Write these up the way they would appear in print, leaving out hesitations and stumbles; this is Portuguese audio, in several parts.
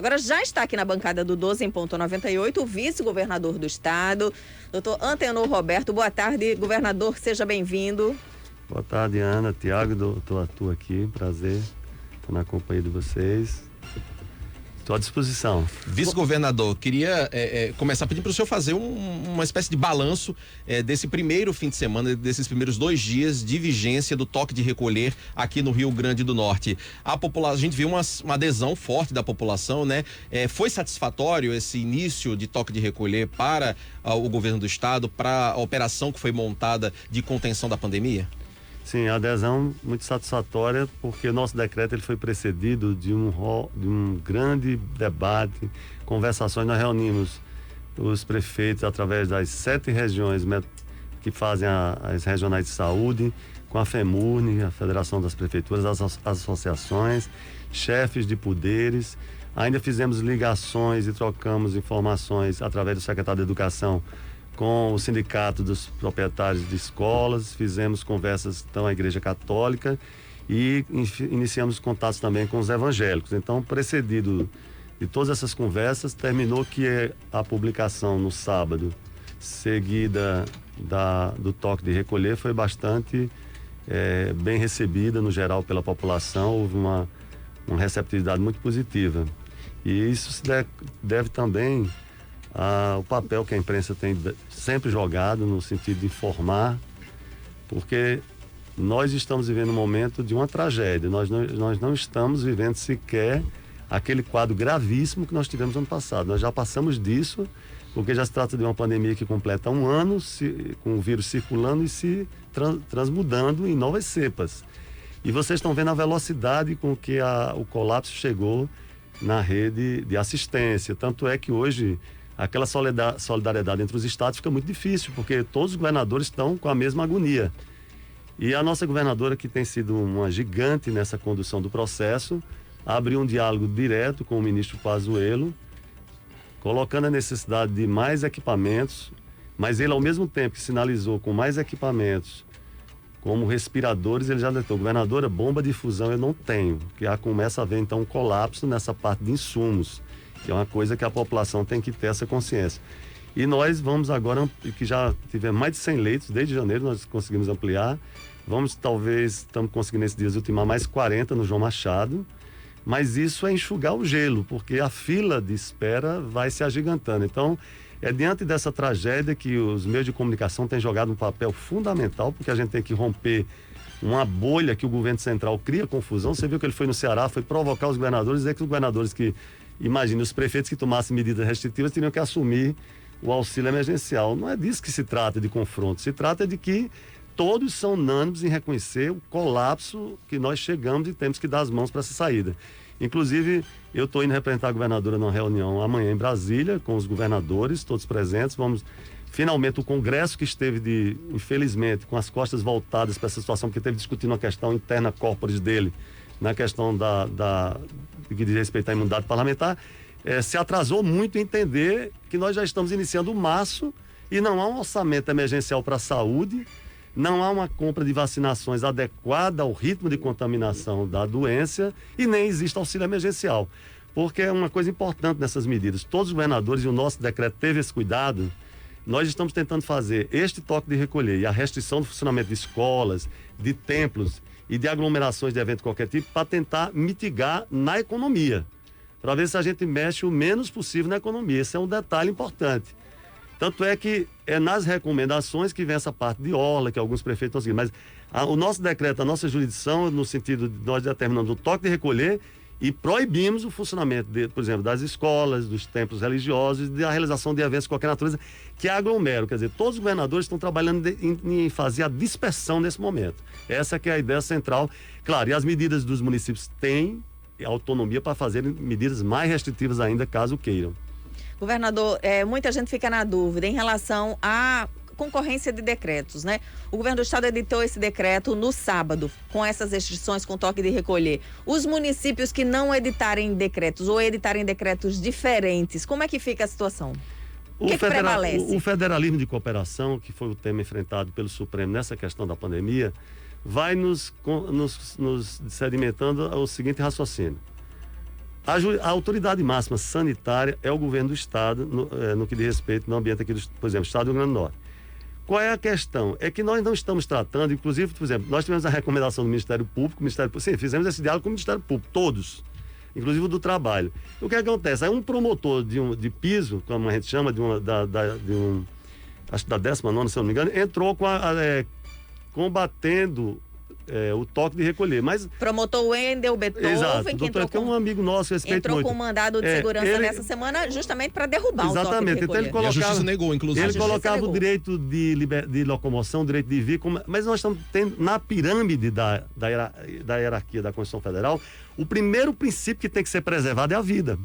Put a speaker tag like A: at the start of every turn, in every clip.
A: Agora já está aqui na bancada do 12 em ponto 98, o vice-governador do estado, doutor Antenor Roberto. Boa tarde, governador, seja bem-vindo.
B: Boa tarde, Ana, Tiago, doutor Arthur aqui, prazer estar na companhia de vocês. Estou à disposição.
C: Vice-governador, queria começar pedindo para o senhor fazer uma espécie de balanço desse primeiro fim de semana, desses primeiros 2 dias de vigência do toque de recolher aqui no Rio Grande do Norte. A gente viu uma adesão forte da população, né? Foi satisfatório esse início de toque de recolher para o governo do estado, para a operação que foi montada de contenção da pandemia?
B: Sim, a adesão muito satisfatória, porque o nosso decreto ele foi precedido de um grande debate, conversações. Nós reunimos os prefeitos através das 7 regiões que fazem as regionais de saúde, com a FEMURNE, a Federação das Prefeituras, as associações, chefes de poderes. Ainda fizemos ligações e trocamos informações através do secretário de Educação com o sindicato dos proprietários de escolas, fizemos conversas com a Igreja Católica e iniciamos contatos também com os evangélicos. Então, precedido de todas essas conversas, terminou que a publicação no sábado, seguida do toque de recolher, foi bastante bem recebida no geral pela população. Houve uma receptividade muito positiva. E isso se deve também o papel que a imprensa tem sempre jogado no sentido de informar, porque nós estamos vivendo um momento de uma tragédia. Nós não estamos vivendo sequer aquele quadro gravíssimo que nós tivemos ano passado. Nós já passamos disso, porque já se trata de uma pandemia que completa 1 ano, com o vírus circulando e se transmudando em novas cepas. E vocês estão vendo a velocidade com que o colapso chegou na rede de assistência. Tanto é que hoje aquela solidariedade entre os estados fica muito difícil, porque todos os governadores estão com a mesma agonia. E a nossa governadora, que tem sido uma gigante nessa condução do processo, abriu um diálogo direto com o ministro Pazuello, colocando a necessidade de mais equipamentos, mas ele, ao mesmo tempo que sinalizou com mais equipamentos, como respiradores, ele já alertou: governadora, bomba de infusão eu não tenho, que já começa a haver então um colapso nessa parte de insumos, que é uma coisa que a população tem que ter essa consciência. E nós vamos agora, que já tivemos mais de 100 leitos, desde janeiro nós conseguimos ampliar, estamos conseguindo esses dias ultimar mais 40 no João Machado, mas isso é enxugar o gelo, porque a fila de espera vai se agigantando. Então, é diante dessa tragédia que os meios de comunicação têm jogado um papel fundamental, porque a gente tem que romper uma bolha que o governo central cria confusão. Você viu que ele foi no Ceará, foi provocar os governadores, dizer que os governadores imagine, os prefeitos que tomassem medidas restritivas teriam que assumir o auxílio emergencial. Não é disso que se trata, de confronto. Se trata de que todos são unânimes em reconhecer o colapso que nós chegamos e temos que dar as mãos para essa saída. Inclusive, eu estou indo representar a governadora numa reunião amanhã em Brasília, com os governadores, todos presentes. Finalmente, o Congresso, que esteve, infelizmente, com as costas voltadas para essa situação, porque esteve discutindo a questão interna corporis dele, na questão que diz respeito à imunidade parlamentar, se atrasou muito em entender que nós já estamos iniciando março e não há um orçamento emergencial para a saúde, não há uma compra de vacinações adequada ao ritmo de contaminação da doença e nem existe auxílio emergencial. Porque é uma coisa importante nessas medidas. Todos os governadores, e o nosso decreto teve esse cuidado, nós estamos tentando fazer este toque de recolher e a restrição do funcionamento de escolas, de templos e de aglomerações de evento de qualquer tipo, para tentar mitigar na economia, para ver se a gente mexe o menos possível na economia. Esse é um detalhe importante. Tanto é que é nas recomendações que vem essa parte de orla, que alguns prefeitos estão seguindo. Mas o nosso decreto, a nossa jurisdição, no sentido de nós determinamos o toque de recolher e proibimos o funcionamento, por exemplo, das escolas, dos templos religiosos e da realização de eventos de qualquer natureza que aglomeram. Quer dizer, todos os governadores estão trabalhando em fazer a dispersão nesse momento. Essa que é a ideia central. Claro, e as medidas dos municípios têm autonomia para fazerem medidas mais restritivas ainda, caso queiram.
A: Governador, muita gente fica na dúvida em relação à concorrência de decretos, né? O governo do estado editou esse decreto no sábado, com essas restrições, com toque de recolher. Os municípios que não editarem decretos ou editarem decretos diferentes, como é que fica a situação? O que prevalece?
B: O federalismo de cooperação, que foi o tema enfrentado pelo Supremo nessa questão da pandemia, vai nos sedimentando ao seguinte raciocínio. A autoridade máxima sanitária é o governo do estado, no que diz respeito no ambiente aqui, por exemplo, estado do Rio Grande do Norte. Qual é a questão? É que nós não estamos tratando, inclusive, por exemplo, nós tivemos a recomendação do Ministério Público, sim, fizemos esse diálogo com o Ministério Público, todos, inclusive o do trabalho. O que acontece? Aí um promotor de piso, como a gente chama, acho que da 19ª, se eu não me engano, entrou combatendo o toque de recolher. Mas,
A: promotor Wendel Beethoven,
B: que é um amigo nosso, respeito muito.
A: Com mandado de segurança nessa semana, justamente para derrubar o toque de recolher.
B: Então ele colocava,
C: e a justiça negou, inclusive.
B: Ele colocava o direito de locomoção, o direito de vir, mas nós estamos tendo, na pirâmide da hierarquia da Constituição Federal, o primeiro princípio que tem que ser preservado é a vida.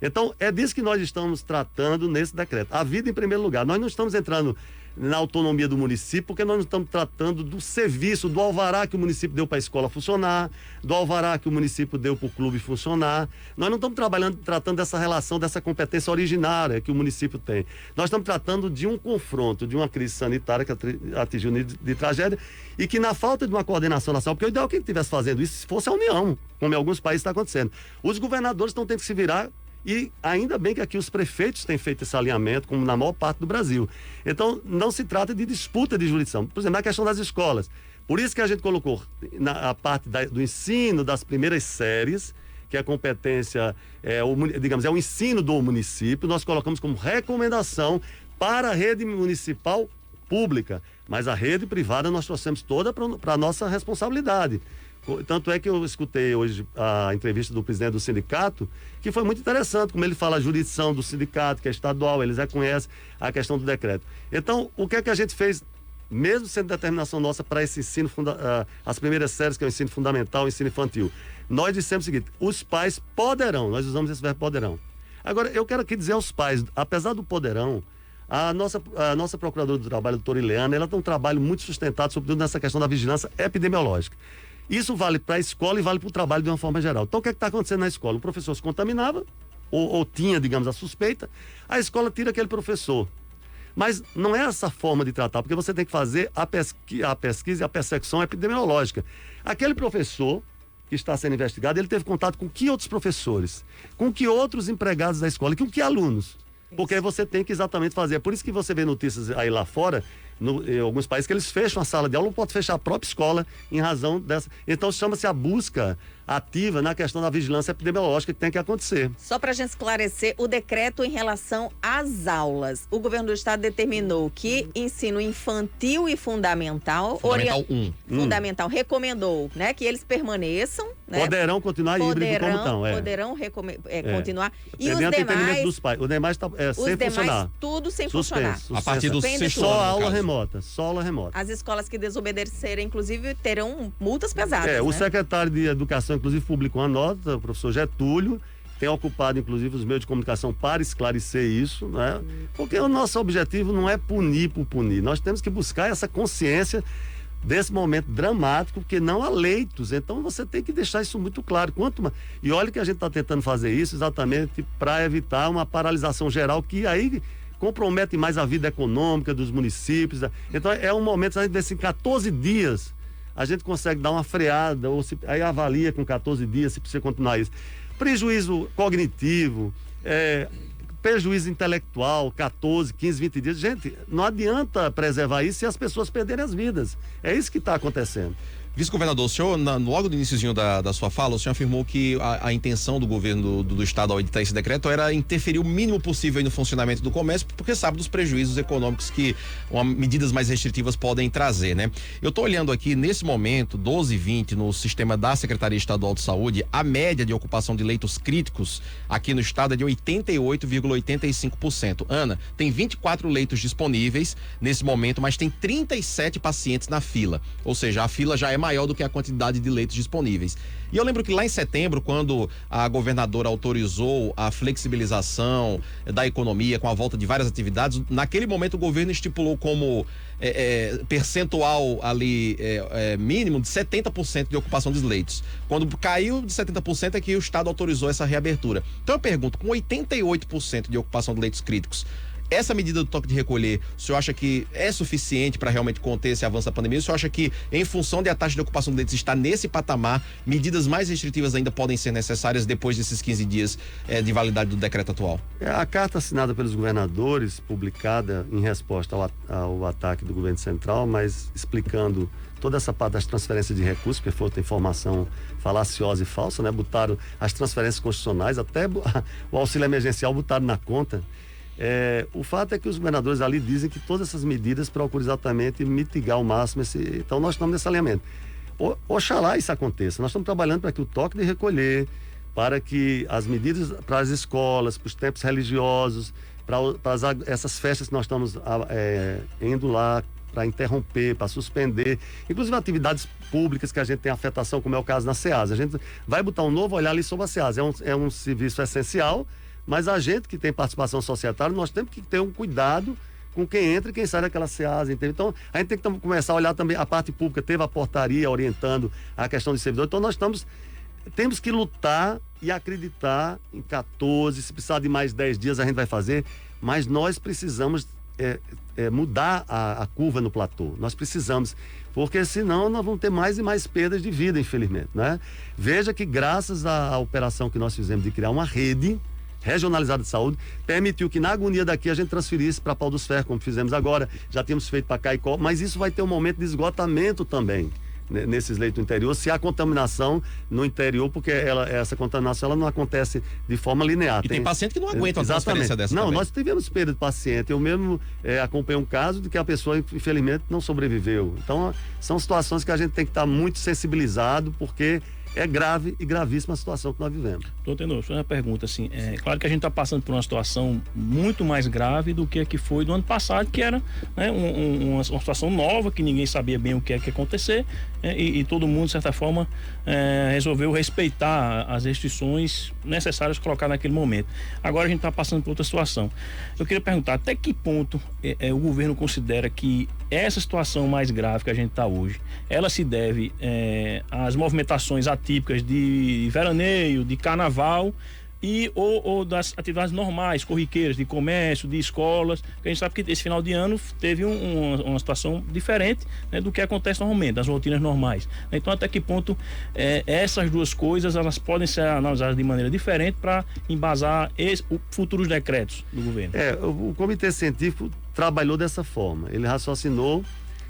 B: Então, é disso que nós estamos tratando nesse decreto. A vida em primeiro lugar. Nós não estamos entrando na autonomia do município, porque nós não estamos tratando do serviço, do alvará que o município deu para a escola funcionar, do alvará que o município deu para o clube funcionar. Nós não estamos tratando dessa relação, dessa competência originária que o município tem. Nós estamos tratando de um confronto, de uma crise sanitária que atingiu o nível de tragédia e que, na falta de uma coordenação nacional, porque o ideal é que ele estivesse fazendo isso se fosse a União, como em alguns países está acontecendo. Os governadores estão tendo que se virar. E ainda bem que aqui os prefeitos têm feito esse alinhamento, como na maior parte do Brasil. Então, não se trata de disputa de jurisdição. Por exemplo, a questão das escolas. Por isso que a gente colocou a parte do ensino das primeiras séries, que a competência é o ensino do município, nós colocamos como recomendação para a rede municipal pública. Mas a rede privada nós trouxemos toda para a nossa responsabilidade. Tanto é que eu escutei hoje a entrevista do presidente do sindicato, que foi muito interessante, como ele fala a jurisdição do sindicato, que é estadual, eles reconhecem a questão do decreto. Então, o que é que a gente fez, mesmo sendo determinação nossa para esse ensino, as primeiras séries, que é o ensino fundamental, o ensino infantil? Nós dissemos o seguinte: os pais poderão, nós usamos esse verbo poderão. Agora, eu quero aqui dizer aos pais, apesar do poderão, a nossa procuradora do trabalho, a doutora Ileana, ela tem um trabalho muito sustentado, sobretudo nessa questão da vigilância epidemiológica. Isso vale para a escola e vale para o trabalho de uma forma geral. Então, o que é que está acontecendo na escola? O professor se contaminava, ou tinha, digamos, a suspeita, a escola tira aquele professor. Mas não é essa forma de tratar, porque você tem que fazer a pesquisa e a persecução epidemiológica. Aquele professor que está sendo investigado, ele teve contato com que outros professores? Com que outros empregados da escola? E com que alunos? Porque aí você tem que exatamente fazer. É por isso que você vê notícias aí lá fora, em alguns países, que eles fecham a sala de aula, ou pode fechar a própria escola em razão dessa. Então chama-se a busca ativa na questão da vigilância epidemiológica que tem que acontecer.
A: Só para a gente esclarecer, o decreto em relação às aulas. O governo do estado determinou que ensino infantil e fundamental... Fundamental recomendou, né, que eles permaneçam. Né,
B: poderão continuar híbrido como estão.
A: Poderão continuar. E os
B: demais... Dos pais. Os demais sem funcionar.
A: Tudo sem funcionar.
C: A partir do sexto ano,
B: só aula remota.
A: As escolas que desobedecerem, inclusive, terão multas pesadas.
B: O secretário de Educação, inclusive, publicou uma nota, o professor Getúlio, tem ocupado, inclusive, os meios de comunicação para esclarecer isso, né? Porque o nosso objetivo não é punir por punir. Nós temos que buscar essa consciência desse momento dramático, porque não há leitos. Então, você tem que deixar isso muito claro. E olha que a gente está tentando fazer isso exatamente para evitar uma paralisação geral que aí compromete mais a vida econômica dos municípios. Então, é um momento, a gente vê se em 14 dias a gente consegue dar uma freada, ou aí avalia com 14 dias se precisa continuar isso. Prejuízo cognitivo, prejuízo intelectual, 14, 15, 20 dias. Gente, não adianta preservar isso se as pessoas perderem as vidas. É isso que está acontecendo.
C: Vice-governador, o senhor, logo no iniciozinho da sua fala, o senhor afirmou que a intenção do governo do estado ao editar esse decreto era interferir o mínimo possível no funcionamento do comércio, porque sabe dos prejuízos econômicos que medidas mais restritivas podem trazer, né? Eu estou olhando aqui, nesse momento, 12h20, no sistema da Secretaria Estadual de Saúde, a média de ocupação de leitos críticos aqui no estado é de 88,85%. Ana, tem 24 leitos disponíveis nesse momento, mas tem 37 pacientes na fila, ou seja, a fila já é maior do que a quantidade de leitos disponíveis. E eu lembro que lá em setembro, quando a governadora autorizou a flexibilização da economia com a volta de várias atividades, naquele momento o governo estipulou como percentual ali mínimo de 70% de ocupação dos leitos. Quando caiu de 70% é que o estado autorizou essa reabertura. Então eu pergunto, com 88% de ocupação de leitos críticos, Essa medida do toque de recolher, o senhor acha que é suficiente para realmente conter esse avanço da pandemia? O senhor acha que, em função de a taxa de ocupação de leitos estar nesse patamar, medidas mais restritivas ainda podem ser necessárias depois desses 15 dias de validade do decreto atual?
B: A carta assinada pelos governadores, publicada em resposta ao ataque do governo central, mas explicando toda essa parte das transferências de recursos, porque foi outra informação falaciosa e falsa, né? Botaram as transferências constitucionais, até o auxílio emergencial botaram na conta. O fato é que os governadores ali dizem que todas essas medidas procuram exatamente mitigar ao máximo então nós estamos nesse alinhamento. Oxalá isso aconteça. Nós estamos trabalhando para que o toque de recolher, para que as medidas para as escolas, para os templos religiosos, para essas festas que nós estamos indo lá para interromper, para suspender, inclusive atividades públicas que a gente tem afetação, como é o caso na SEASA. A gente vai botar um novo olhar ali sobre a SEASA. É um serviço essencial, mas a gente que tem participação societária, nós temos que ter um cuidado com quem entra e quem sai daquela SEASA, entendeu? Então, a gente tem que começar a olhar também a parte pública, teve a portaria orientando a questão de servidor, então temos que lutar e acreditar em 14, se precisar de mais 10 dias a gente vai fazer, mas nós precisamos mudar a curva no platô, nós precisamos, porque senão nós vamos ter mais e mais perdas de vida, infelizmente, né? Veja que graças à operação que nós fizemos de criar uma rede regionalizada de saúde, permitiu que na agonia daqui a gente transferisse para Pau dos Ferros, como fizemos agora, já temos feito para Caicó, mas isso vai ter um momento de esgotamento também, né, nesses leitos do interior, se há contaminação no interior, porque essa contaminação ela não acontece de forma linear.
C: E tem paciente que não aguenta uma
B: exatamente.
C: transferência dessa
B: Não,
C: também.
B: nós tivemos perda de paciente, eu mesmo acompanhei um caso de que a pessoa infelizmente não sobreviveu. Então são situações que a gente tem que estar muito sensibilizado, porque é grave e gravíssima a situação que nós vivemos.
D: Doutor Tenor, só uma pergunta assim, claro que a gente está passando por uma situação muito mais grave do que a que foi do ano passado, que era, né, uma situação nova, que ninguém sabia bem o que é que ia acontecer, e todo mundo, de certa forma, resolveu respeitar as restrições necessárias colocadas naquele momento. Agora a gente está passando por outra situação. Eu queria perguntar, até que ponto o governo considera que essa situação mais grave que a gente está hoje, ela se deve às movimentações atípicas de veraneio, de carnaval ou das atividades normais, corriqueiras, de comércio, de escolas, porque a gente sabe que esse final de ano teve uma situação diferente, né, do que acontece normalmente, das rotinas normais. Então, até que ponto essas duas coisas elas podem ser analisadas de maneira diferente para embasar os futuros decretos do governo?
B: O Comitê Científico trabalhou dessa forma. Ele raciocinou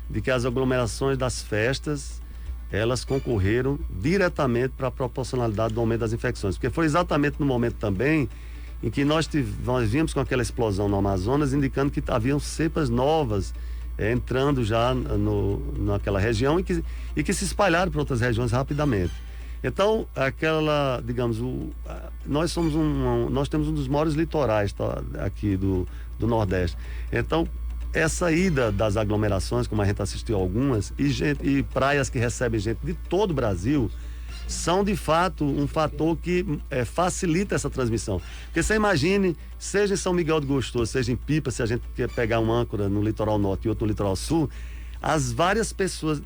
B: de que as aglomerações das festas elas concorreram diretamente para a proporcionalidade do aumento das infecções, porque foi exatamente no momento também em que nós vimos com aquela explosão no Amazonas, indicando que haviam cepas novas entrando já naquela região e que se espalharam para outras regiões rapidamente. Então, nós temos um dos maiores litorais aqui do Nordeste. Então, essa ida das aglomerações, como a gente assistiu a algumas, e praias que recebem gente de todo o Brasil, são de fato um fator que facilita essa transmissão. Porque você imagine, seja em São Miguel do Gostoso, seja em Pipa, se a gente quer pegar uma âncora no litoral norte e outro no litoral sul, as várias pessoas,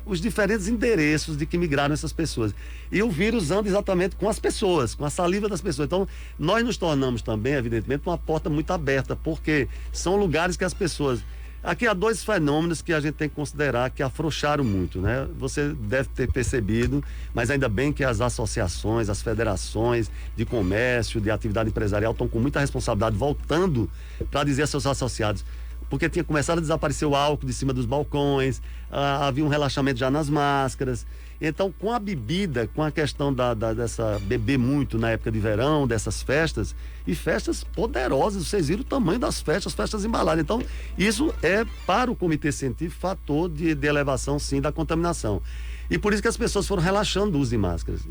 B: os diferentes endereços de que migraram essas pessoas. E o vírus anda exatamente com as pessoas, com a saliva das pessoas. Então, nós nos tornamos também, evidentemente, uma porta muito aberta, porque são lugares que as pessoas... Aqui há dois fenômenos que a gente tem que considerar que afrouxaram muito, né? Você deve ter percebido, mas ainda bem que as associações, as federações de comércio, de atividade empresarial estão com muita responsabilidade, voltando para dizer a seus associados, porque tinha começado a desaparecer o álcool de cima dos balcões, havia um relaxamento já nas máscaras. Então, com a bebida, com a questão dessa beber muito na época de verão, dessas festas, e festas poderosas, vocês viram o tamanho das festas embaladas. Então, isso é, para o Comitê Científico, fator de elevação, sim, da contaminação. E por isso que as pessoas foram relaxando o uso de máscaras.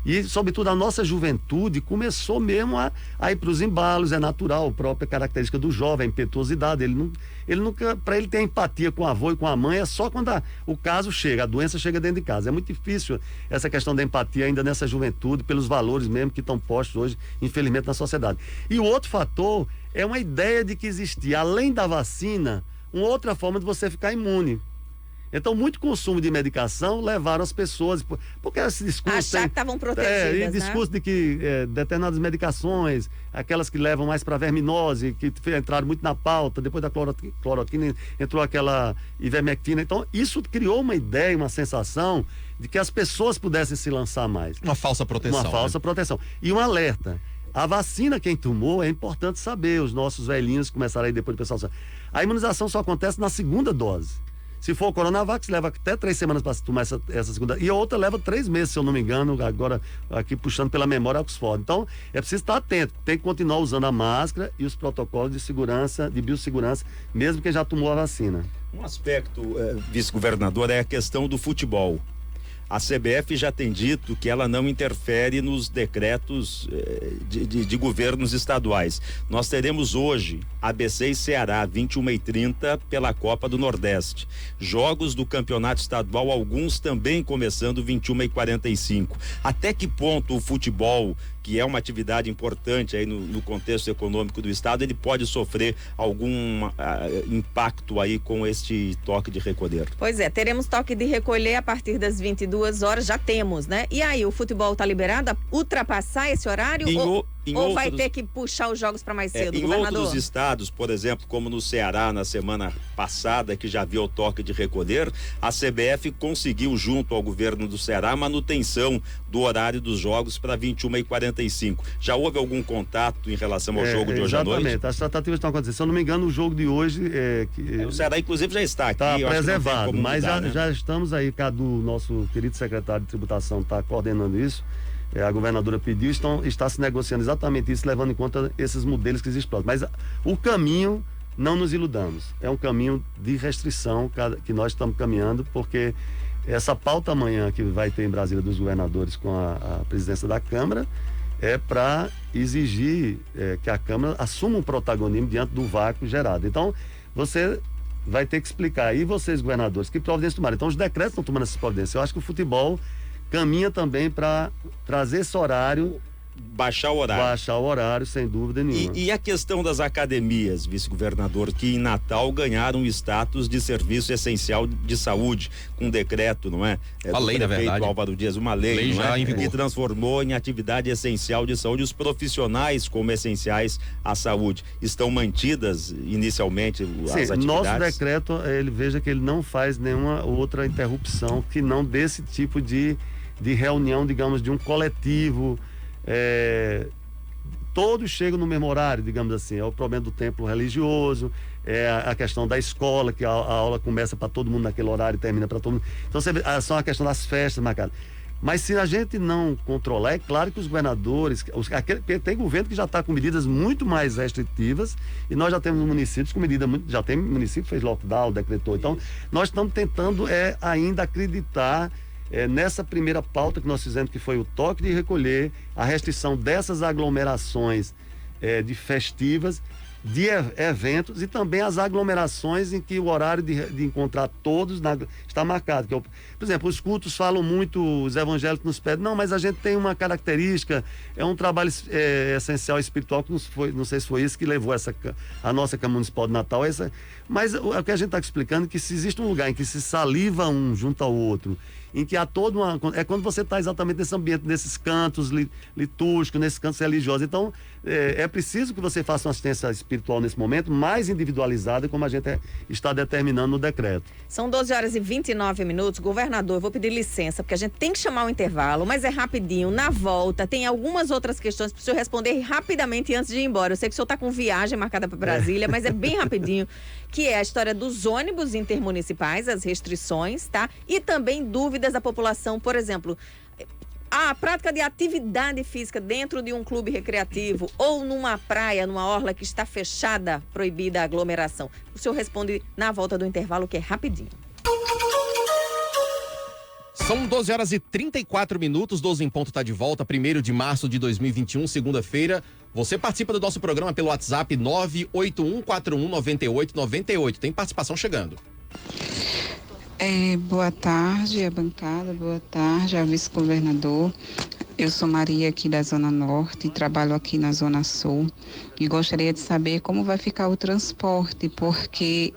B: E, sobretudo, a nossa juventude começou mesmo a ir para os embalos, é natural, a própria característica do jovem, a impetuosidade. Ele nunca, para ele ter empatia com o avô e com a mãe, é só quando o caso chega, a doença chega dentro de casa. É muito difícil essa questão da empatia ainda nessa juventude, pelos valores mesmo que estão postos hoje, infelizmente, na sociedade. E o outro fator é uma ideia de que existia, além da vacina, uma outra forma de você ficar imune. Então, muito consumo de medicação levaram as pessoas, porque esse discurso...
A: Achar que estavam protegidas,
B: e discurso de que determinadas medicações, aquelas que levam mais para verminose, que entraram muito na pauta, depois da cloroquina entrou aquela ivermectina. Então, isso criou uma ideia, uma sensação de que as pessoas pudessem se lançar mais.
C: Uma falsa proteção.
B: Uma falsa proteção. E um alerta. A vacina, quem tomou, é importante saber, os nossos velhinhos começaram aí depois do pessoal. A imunização só acontece na segunda dose. Se for o Coronavac, leva até 3 semanas para tomar essa segunda. E a outra leva 3 meses, se eu não me engano, agora aqui puxando pela memória Oxford. Então, é preciso estar atento. Tem que continuar usando a máscara e os protocolos de segurança, de biossegurança, mesmo quem já tomou a vacina.
E: Um aspecto, vice-governador, é a questão do futebol. A CBF já tem dito que ela não interfere nos decretos de governos estaduais. Nós teremos hoje ABC e Ceará, 21h30, pela Copa do Nordeste. Jogos do campeonato estadual, alguns também começando 21h45. Até que ponto o futebol, que é uma atividade importante aí no contexto econômico do estado, ele pode sofrer algum impacto aí com este toque de recolher?
A: Pois é, teremos toque de recolher a partir das 22 horas, já temos, né? E aí, o futebol tá liberado a ultrapassar esse horário ou vai ter que puxar os jogos para mais cedo,
E: em
A: governador?
E: outros estados, por exemplo, como no Ceará, na semana passada, que já viu o toque de recolher, a CBF conseguiu, junto ao governo do Ceará, a manutenção do horário dos jogos para 21h45. Já houve algum contato em relação ao jogo de hoje à noite?
B: Exatamente, as tratativas estão acontecendo. Se eu não me engano, o jogo de hoje
E: o Ceará, inclusive, já está aqui.
B: Está preservado, mas
E: mudar, né?
B: já estamos aí, Cadu, nosso querido secretário de tributação, está coordenando isso. A governadora pediu, está se negociando exatamente isso, levando em conta esses modelos que existem. Mas o caminho, não nos iludamos, é um caminho de restrição que nós estamos caminhando, porque essa pauta amanhã que vai ter em Brasília dos governadores com a presidência da Câmara é para exigir que a Câmara assuma um protagonismo diante do vácuo gerado. Então, você vai ter que explicar aí, vocês governadores, que providências tomaram. Então, os decretos estão tomando essas providências. Eu acho que o futebol caminha também para trazer esse horário.
E: Baixar o horário, sem dúvida nenhuma.
B: E
E: a questão das academias, vice-governador, que em Natal ganharam status de serviço essencial de saúde, com decreto, não é?
C: A lei, na verdade.
E: Álvaro Dias, uma lei
C: já
E: não é?
C: em vigor.
E: Que transformou em atividade essencial de saúde os profissionais como essenciais à saúde. Estão mantidas inicialmente as atividades?
B: Nosso decreto, ele veja que ele não faz nenhuma outra interrupção que não desse tipo de reunião, digamos, de um coletivo. Todos chegam no mesmo horário, digamos assim. É o problema do templo religioso, é a questão da escola, que a aula começa para todo mundo naquele horário e termina para todo mundo. Então, só a questão das festas marcadas. Mas se a gente não controlar, é claro que os governadores, tem governo que já está com medidas muito mais restritivas, e nós já temos municípios com medida já tem município que fez lockdown, decretou. Então, nós estamos tentando ainda acreditar nessa primeira pauta que nós fizemos, que foi o toque de recolher, a restrição dessas aglomerações de festivas, de eventos, e também as aglomerações em que o horário de encontrar todos está marcado. Por exemplo, os cultos falam muito, os evangélicos nos pedem, não, mas a gente tem uma característica, é um trabalho essencial espiritual, que não sei se foi isso que levou a nossa Câmara Municipal de Natal, mas o que a gente está explicando é que se existe um lugar em que se saliva um junto ao outro, em que há toda uma... É quando você está exatamente nesse ambiente, nesses cantos litúrgicos, nesses cantos religiosos. Então, é preciso que você faça uma assistência espiritual nesse momento, mais individualizada, como a gente está determinando no decreto.
A: São 12h29. Governador, eu vou pedir licença, porque a gente tem que chamar o intervalo, mas é rapidinho. Na volta, tem algumas outras questões para o senhor responder rapidamente antes de ir embora. Eu sei que o senhor está com viagem marcada para Brasília, mas é bem rapidinho, que é a história dos ônibus intermunicipais, as restrições, tá? E também dúvidas da população, por exemplo, a prática de atividade física dentro de um clube recreativo ou numa praia, numa orla que está fechada, proibida a aglomeração. O senhor responde na volta do intervalo, que é rapidinho.
C: São 12h34, 12 em ponto, tá de volta, 1º de março de 2021, segunda-feira. Você participa do nosso programa pelo WhatsApp 981419898. Tem participação chegando.
F: Boa tarde, a bancada, boa tarde, a vice-governador. Eu sou Maria, aqui da Zona Norte, trabalho aqui na Zona Sul e gostaria de saber como vai ficar o transporte, porque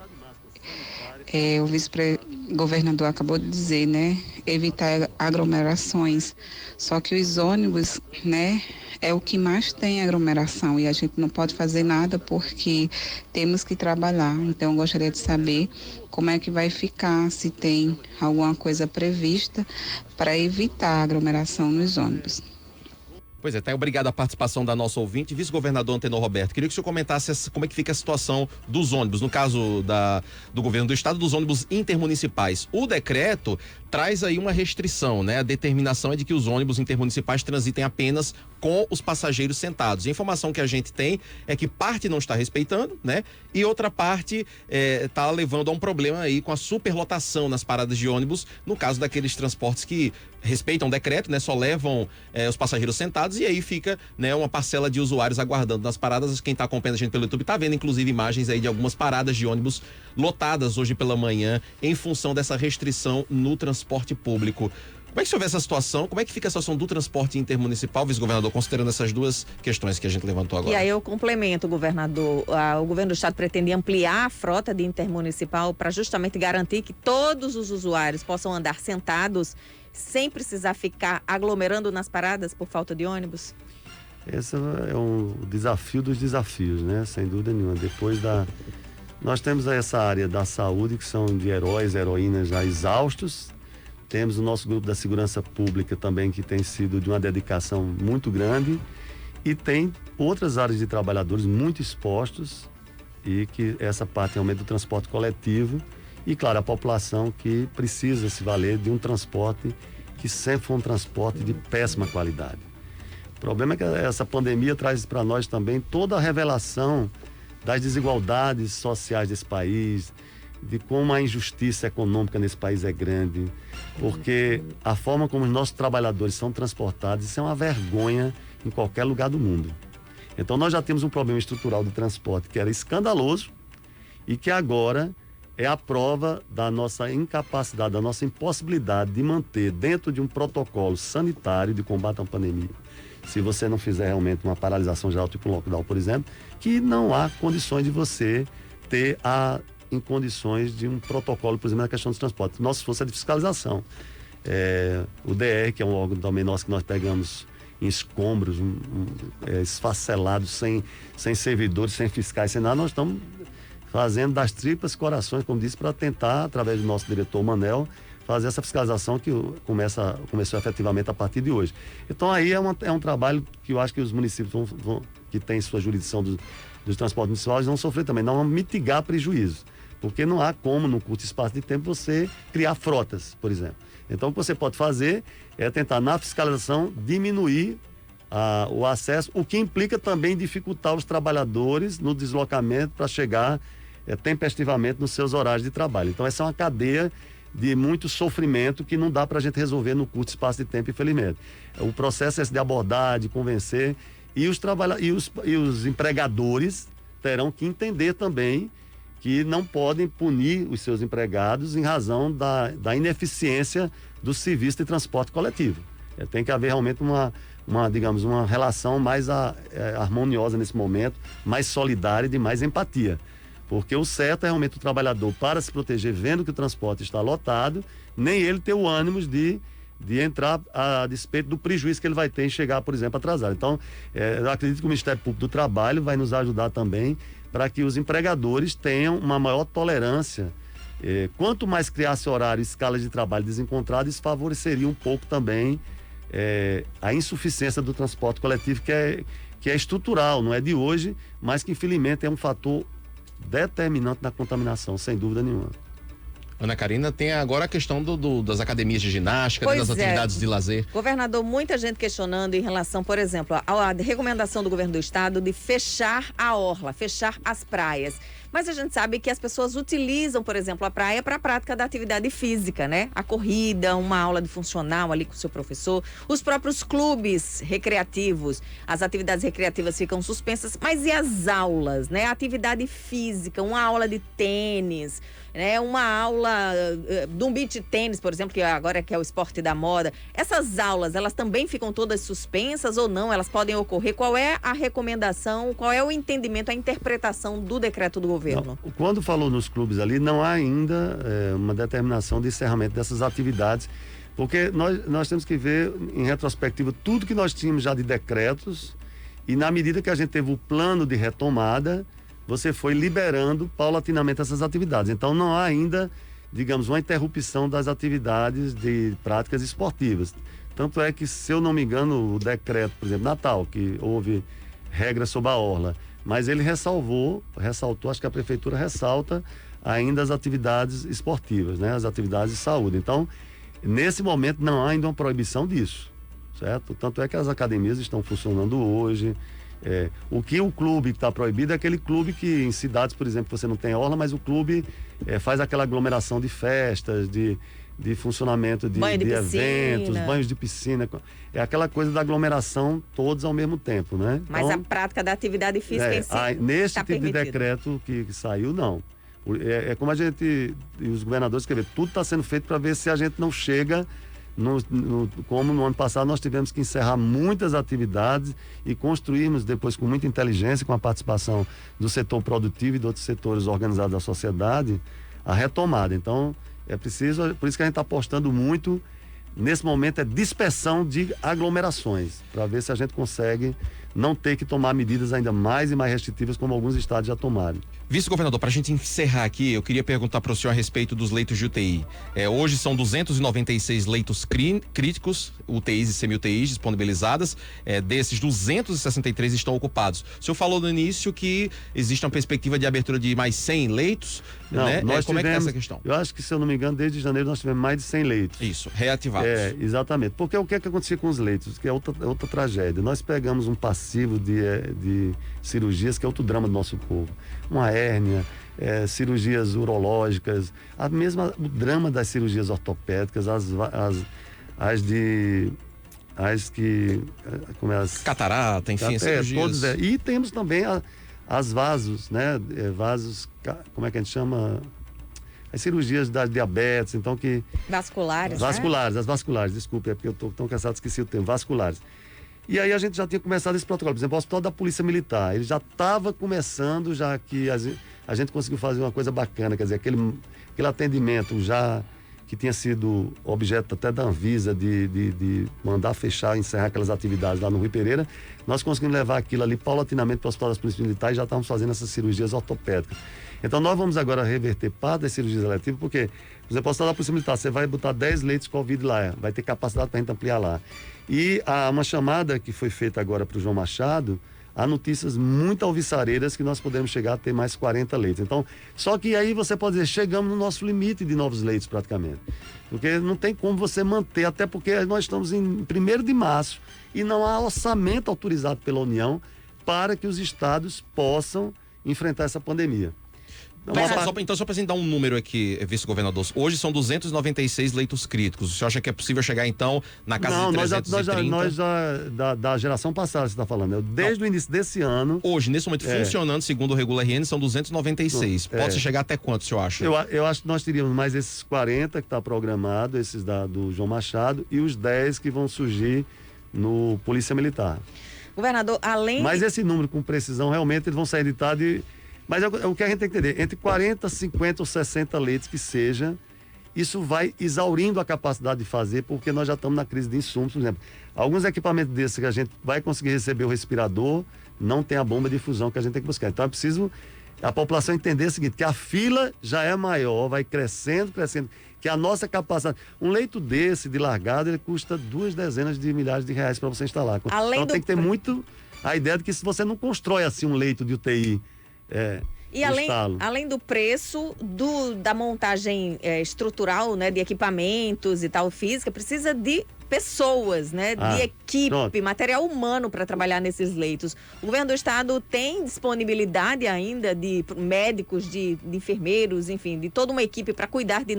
F: O vice-governador acabou de dizer, né, evitar aglomerações. Só que os ônibus, né, é o que mais tem aglomeração e a gente não pode fazer nada porque temos que trabalhar. Então, eu gostaria de saber como é que vai ficar, se tem alguma coisa prevista para evitar a aglomeração nos ônibus.
C: Pois é, tá, obrigado a participação da nossa ouvinte, vice-governador Antenor Roberto. Queria que o senhor comentasse como é que fica a situação dos ônibus, no caso do governo do estado, dos ônibus intermunicipais. O decreto traz aí uma restrição, né? A determinação é de que os ônibus intermunicipais transitem apenas com os passageiros sentados. A informação que a gente tem é que parte não está respeitando, né? E outra parte está levando a um problema aí com a superlotação nas paradas de ônibus, no caso daqueles transportes que respeitam o decreto, né? Só levam os passageiros sentados e aí fica, né, uma parcela de usuários aguardando nas paradas. Quem está acompanhando a gente pelo YouTube está vendo, inclusive, imagens aí de algumas paradas de ônibus lotadas hoje pela manhã em função dessa restrição no transporte público. Como é que o senhor vê essa situação? Como é que fica a situação do transporte intermunicipal, vice-governador, considerando essas duas questões que a gente levantou agora?
A: E aí eu complemento, governador. O governo do estado pretende ampliar a frota de intermunicipal para justamente garantir que todos os usuários possam andar sentados sem precisar ficar aglomerando nas paradas por falta de ônibus?
B: Esse é um desafio dos desafios, né? Sem dúvida nenhuma. Nós temos essa área da saúde, que são de heróis, heroínas já exaustos. Temos o nosso grupo da segurança pública também, que tem sido de uma dedicação muito grande. E tem outras áreas de trabalhadores muito expostos e que essa parte realmente do transporte coletivo. E, claro, a população que precisa se valer de um transporte que sempre foi um transporte de péssima qualidade. O problema é que essa pandemia traz para nós também toda a revelação das desigualdades sociais desse país, de como a injustiça econômica nesse país é grande, porque a forma como os nossos trabalhadores são transportados, isso é uma vergonha em qualquer lugar do mundo. Então nós já temos um problema estrutural de transporte que era escandaloso e que agora é a prova da nossa incapacidade, da nossa impossibilidade de manter dentro de um protocolo sanitário de combate à pandemia. Se você não fizer realmente uma paralisação geral, tipo um lockdown, por exemplo, que não há condições de você ter em condições de um protocolo, por exemplo, na questão dos transportes. Nossa força é de fiscalização. O DR, que é um órgão também nosso que nós pegamos em escombros, esfacelados, sem servidores, sem fiscais, sem nada, nós estamos fazendo das tripas corações, como disse, para tentar, através do nosso diretor Manel, fazer essa fiscalização que começou efetivamente a partir de hoje. Então aí é um trabalho que eu acho que os municípios que têm sua jurisdição dos transportes municipais vão sofrer também, não vão mitigar prejuízos, porque não há como, num curto espaço de tempo, você criar frotas, por exemplo. Então o que você pode fazer é tentar, na fiscalização, diminuir o acesso, o que implica também dificultar os trabalhadores no deslocamento para chegar tempestivamente nos seus horários de trabalho. Então essa é uma cadeia de muito sofrimento que não dá para a gente resolver no curto espaço de tempo, infelizmente. O processo é esse de abordar, de convencer, e os empregadores terão que entender também que não podem punir os seus empregados em razão da ineficiência do serviço de transporte coletivo. Tem que haver realmente digamos, uma relação mais harmoniosa nesse momento, mais solidária e de mais empatia. Porque o certo é realmente o trabalhador, para se proteger, vendo que o transporte está lotado, nem ele ter o ânimo de entrar a despeito do prejuízo que ele vai ter em chegar, por exemplo, atrasado. Então, eu acredito que o Ministério Público do Trabalho vai nos ajudar também para que os empregadores tenham uma maior tolerância. Quanto mais criasse horário e escalas de trabalho desencontradas, isso favoreceria um pouco também a insuficiência do transporte coletivo, que é estrutural, não é de hoje, mas que infelizmente é um fator determinante na contaminação, sem dúvida nenhuma.
C: Ana Karina, tem agora a questão das academias de ginástica, das atividades de lazer.
A: Governador, muita gente questionando em relação, por exemplo, à recomendação do governo do estado de fechar a orla, fechar as praias. Mas a gente sabe que as pessoas utilizam, por exemplo, a praia para a prática da atividade física, né? A corrida, uma aula de funcional ali com o seu professor, os próprios clubes recreativos, as atividades recreativas ficam suspensas, mas e as aulas, né? A atividade física, uma aula de tênis, né? Uma aula de um beach tênis, por exemplo, que agora é o esporte da moda. Essas aulas, elas também ficam todas suspensas ou não? Elas podem ocorrer? Qual é a recomendação, qual é o entendimento, a interpretação do decreto do governo?
B: Não, quando falou nos clubes ali, não há ainda uma determinação de encerramento dessas atividades, porque nós temos que ver em retrospectiva tudo que nós tínhamos já de decretos, e na medida que a gente teve o plano de retomada, você foi liberando paulatinamente essas atividades. Então não há ainda, digamos, uma interrupção das atividades de práticas esportivas. Tanto é que, se eu não me engano, o decreto, por exemplo, Natal, que houve regras sobre a orla, mas ele ressaltou, acho que a prefeitura ressalta ainda as atividades esportivas, né? As atividades de saúde. Então, nesse momento não há ainda uma proibição disso, certo? Tanto é que as academias estão funcionando hoje. O que o clube está proibido é aquele clube que, em cidades, por exemplo, você não tem orla, mas o clube faz aquela aglomeração de festas, de funcionamento de eventos, banhos de piscina. É aquela coisa da aglomeração todos ao mesmo tempo, né?
A: Mas
B: então,
A: a prática da atividade física em si
B: nesse
A: tá
B: tipo de decreto que saiu, não. Como a gente e os governadores escreveram, tudo está sendo feito para ver se a gente não chega como no ano passado nós tivemos que encerrar muitas atividades e construirmos depois, com muita inteligência, com a participação do setor produtivo e de outros setores organizados da sociedade, a retomada. Então é preciso, por isso que a gente está apostando muito nesse momento, dispersão de aglomerações, para ver se a gente consegue não ter que tomar medidas ainda mais e mais restritivas, como alguns estados já tomaram.
C: Vice-governador, para a gente encerrar aqui, eu queria perguntar para o senhor a respeito dos leitos de UTI. Hoje são 296 leitos críticos, UTIs e semi-UTIs disponibilizadas. Desses, 263 estão ocupados. O senhor falou no início que existe uma perspectiva de abertura de mais 100 leitos,
B: não,
C: né? Como é que está essa questão?
B: Eu acho que, se eu não me engano, desde janeiro nós tivemos mais de 100 leitos.
C: Isso, reativados.
B: Exatamente. Porque o que é que acontecia com os leitos? Que é outra tragédia. Nós pegamos um passivo de cirurgias, que é outro drama do nosso povo. Uma hérnia, cirurgias urológicas, o drama das cirurgias ortopédicas,
C: catarata, enfim, cirurgias.
B: E temos também as vasos, né? Vasos, como é que a gente chama? As cirurgias da diabetes, então que...
A: Vasculares,
B: as vasculares, desculpe, é porque eu estou tão cansado, esqueci o termo, vasculares. E aí a gente já tinha começado esse protocolo. Por exemplo, o Hospital da Polícia Militar, ele já estava começando, já que a gente conseguiu fazer uma coisa bacana, quer dizer, aquele atendimento já que tinha sido objeto até da Anvisa de mandar fechar, encerrar aquelas atividades lá no Rui Pereira, nós conseguimos levar aquilo ali paulatinamente para o Hospital das Polícias Militares e já estávamos fazendo essas cirurgias ortopédicas. Então nós vamos agora reverter parte das cirurgias eletivas, porque, por exemplo, o Hospital da Polícia Militar, você vai botar 10 leitos Covid lá, vai ter capacidade para a gente ampliar lá. E há uma chamada que foi feita agora para o João Machado, há notícias muito alvissareiras que nós podemos chegar a ter mais 40 leitos. Então, só que aí você pode dizer, chegamos no nosso limite de novos leitos praticamente. Porque não tem como você manter, até porque nós estamos em 1º de março e não há orçamento autorizado pela União para que os estados possam enfrentar essa pandemia.
C: Então, só para gente dar um número aqui, vice-governador, hoje são 296 leitos críticos. O senhor acha que é possível chegar, então, na casa de 330?
B: Nós já da geração passada, você está falando. Desde o início desse ano...
C: Hoje, nesse momento, funcionando, segundo o Regula RN, são 296. Pode chegar até quanto, o senhor acha?
B: Eu acho que nós teríamos mais esses 40 que está programado, esses do João Machado, e os 10 que vão surgir no Polícia Militar.
A: Governador,
B: Mas esse número, com precisão, realmente, eles vão ser editados Mas o que a gente tem que entender, entre 40, 50 ou 60 leitos que seja, isso vai exaurindo a capacidade de fazer, porque nós já estamos na crise de insumos, por exemplo. Alguns equipamentos desses que a gente vai conseguir receber o respirador, não tem a bomba de difusão que a gente tem que buscar. Então é preciso a população entender o seguinte, que a fila já é maior, vai crescendo, que a nossa capacidade... Um leito desse, de largada, ele custa 2 dezenas de milhares de reais para você instalar. Então tem que ter muito a ideia de que, se você não constrói assim um leito de UTI...
A: E além do preço da montagem estrutural, né, de equipamentos e tal, física, precisa de pessoas, né, de equipe, material humano para trabalhar nesses leitos. O governo do estado tem disponibilidade ainda de médicos, de enfermeiros, enfim, de toda uma equipe para cuidar de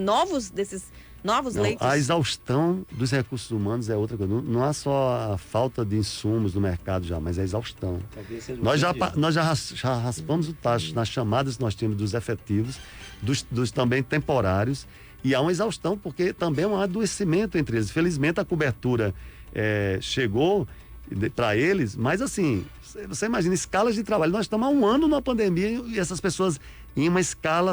A: novos
B: Não,
A: leitos?
B: a exaustão dos recursos humanos é outra coisa. Não há só a falta de insumos no mercado já, mas é a exaustão. Nós já raspamos o tacho nas chamadas que nós tínhamos dos efetivos, dos também temporários, e há uma exaustão, porque também é um adoecimento entre eles. Felizmente a cobertura chegou para eles, mas assim, você imagina, escalas de trabalho. Nós estamos há um ano na pandemia e essas pessoas em uma escala,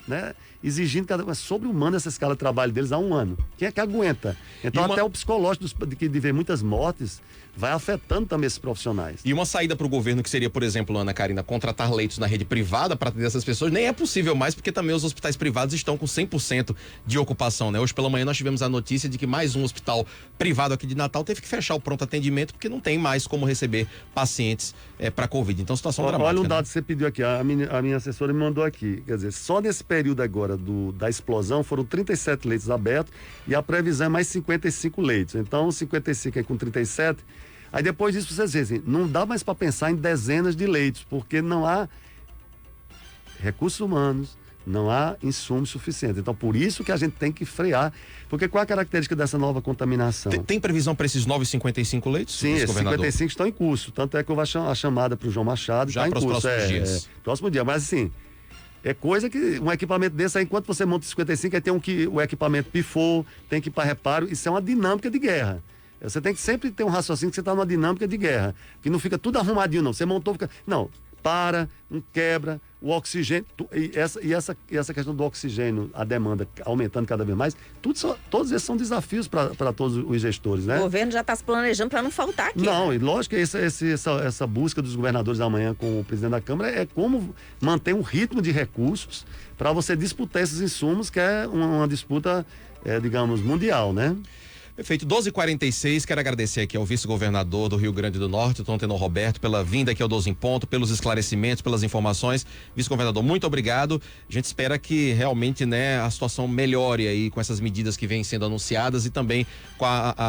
B: né, exigindo cada coisa sobre-humana, essa escala de trabalho deles há um ano. Quem é que aguenta? Então até o psicológico de ver muitas mortes vai afetando também esses profissionais.
C: E uma saída para o governo que seria, por exemplo, Ana Karina, contratar leitos na rede privada para atender essas pessoas, nem é possível mais, porque também os hospitais privados estão com 100% de ocupação, né? Hoje pela manhã nós tivemos a notícia de que mais um hospital privado aqui de Natal teve que fechar o pronto atendimento porque não tem mais como receber pacientes para Covid. Então, situação dramática.
B: Olha um dado
C: né?
B: que você pediu aqui, a minha assessora me mandou aqui. Quer dizer, só nesse período agora da explosão foram 37 leitos abertos e a previsão é mais 55 leitos. Então, 55 aí com 37. Aí depois disso vocês dizem, não dá mais para pensar em dezenas de leitos, porque não há recursos humanos, não há insumos suficientes. Então, por isso que a gente tem que frear. Porque qual é a característica dessa nova contaminação?
C: Tem previsão para esses novos 55 leitos?
B: Sim, esses 55 estão em curso. Tanto é que eu vou a chamada para o João Machado.
C: Já para os próximos dias.
B: Próximo dia. Mas assim, é coisa que um equipamento desse aí, enquanto você monta 55, aí tem o equipamento pifou, tem que ir para reparo. Isso é uma dinâmica de guerra. Você tem que sempre ter um raciocínio que você está numa dinâmica de guerra. Que não fica tudo arrumadinho, não. Você montou, fica. Não, para, não quebra, o oxigênio. E essa questão do oxigênio, a demanda aumentando cada vez mais, todos esses são desafios para todos os gestores, né?
A: O governo já está se planejando para não faltar aqui.
B: Não,
A: né?
B: e lógico que essa busca dos governadores amanhã com o presidente da Câmara é como manter um ritmo de recursos para você disputar esses insumos, que é uma disputa, digamos, mundial, né?
C: Perfeito, 12h46, quero agradecer aqui ao vice-governador do Rio Grande do Norte, o Tom Tenor Roberto, pela vinda aqui ao 12 em Ponto, pelos esclarecimentos, pelas informações. Vice-governador, muito obrigado. A gente espera que realmente, né, a situação melhore aí com essas medidas que vêm sendo anunciadas e também com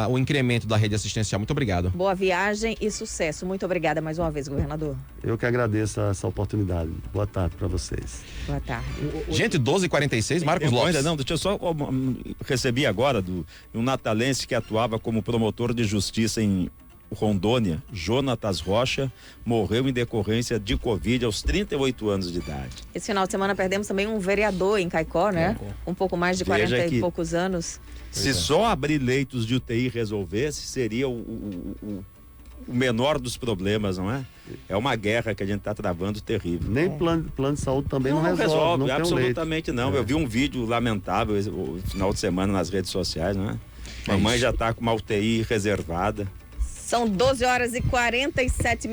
C: o incremento da rede assistencial. Muito obrigado.
A: Boa viagem e sucesso. Muito obrigada mais uma vez, governador.
B: Eu que agradeço essa oportunidade. Boa tarde para vocês.
A: Boa tarde.
C: Gente, 12h46, Marcos Lopes.
E: Ainda não, deixa eu só recebi agora um natalense que atuava como promotor de justiça em Rondônia, Jonatas Rocha, morreu em decorrência de Covid aos 38 anos de idade.
A: Esse final de semana perdemos também um vereador em Caicó, né? Um pouco mais de 40 e poucos anos.
E: Se só abrir leitos de UTI resolvesse, seria o menor dos problemas, não é? É uma guerra que a gente está travando terrível.
B: Nem plano de saúde também não resolve. Não
E: absolutamente não. Eu vi um vídeo lamentável no final de semana nas redes sociais, não é? Mamãe já está com uma UTI reservada.
A: São 12h47.